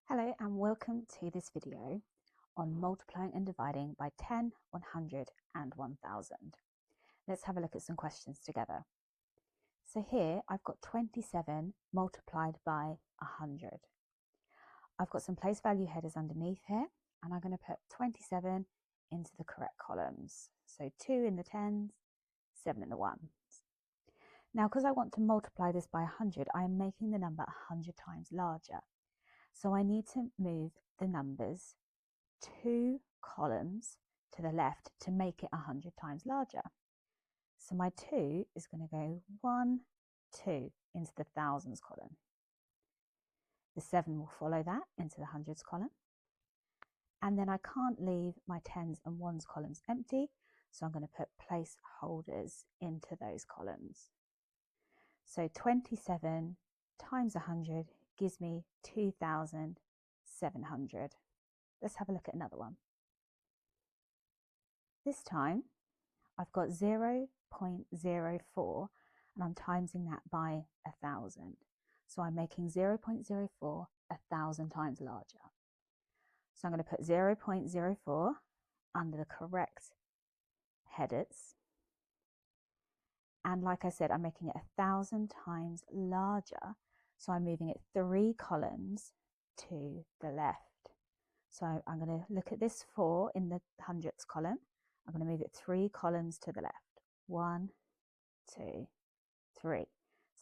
Hello and welcome to this video on multiplying and dividing by 10, 100 and 1000. Let's have a look at some questions together. So here I've got 27 multiplied by 100. I've got some place value headers underneath here and I'm going to put 27 into the correct columns. So 2 in the tens, 7 in the ones. Now because I want to multiply this by 100, I am making the number 100 times larger. So I need to move the numbers 2 columns to the left to make it 100 times larger. So my 2 is going to go 1, 2 into the thousands column. The 7 will follow that into the hundreds column. And then I can't leave my tens and ones columns empty, so I'm going to put placeholders into those columns. So 27 times 100 gives me 2,700. Let's have a look at another one. This time I've got 0.04 and I'm timesing that by 1,000. So I'm making 0.04 1,000 times larger. So I'm going to put 0.04 under the correct headers. And like I said, I'm making it 1,000 times larger. So I'm moving it 3 columns to the left. So I'm going to look at this 4 in the hundredths column. I'm going to move it 3 columns to the left. 1, 2, 3.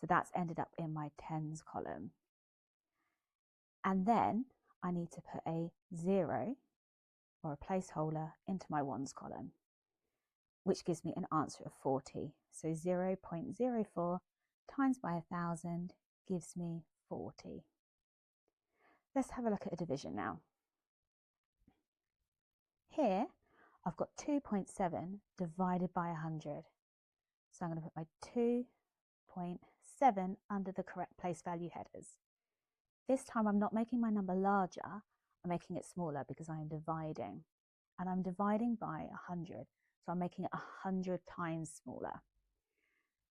So that's ended up in my tens column. And then I need to put a 0 or a placeholder into my ones column, which gives me an answer of 40. So 0.04 times by 1,000 gives me 40. Let's have a look at a division now. Here I've got 2.7 divided by 100. So I'm going to put my 2.7 under the correct place value headers. This time I'm not making my number larger, I'm making it smaller because I am dividing. And I'm dividing by 100, so I'm making it 100 times smaller.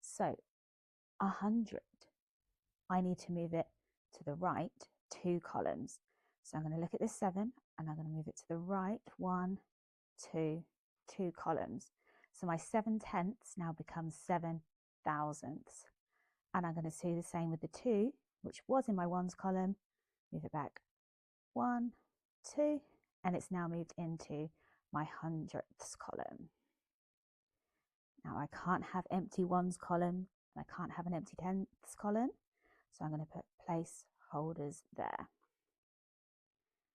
So 100, I need to move it to the right 2 columns. So I'm going to look at this 7 and I'm going to move it to the right 1, 2 columns. So my 7/10 now becomes 7 thousandths. And I'm going to do the same with the 2, which was in my ones column. Move it back 1, 2, and it's now moved into my hundredths column. Now I can't have empty ones column and I can't have an empty tenths column. So I'm going to put placeholders there.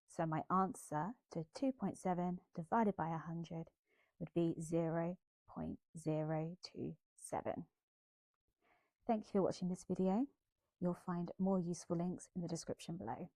So my answer to 2.7 divided by 100 would be 0.027. Thank you for watching this video. You'll find more useful links in the description below.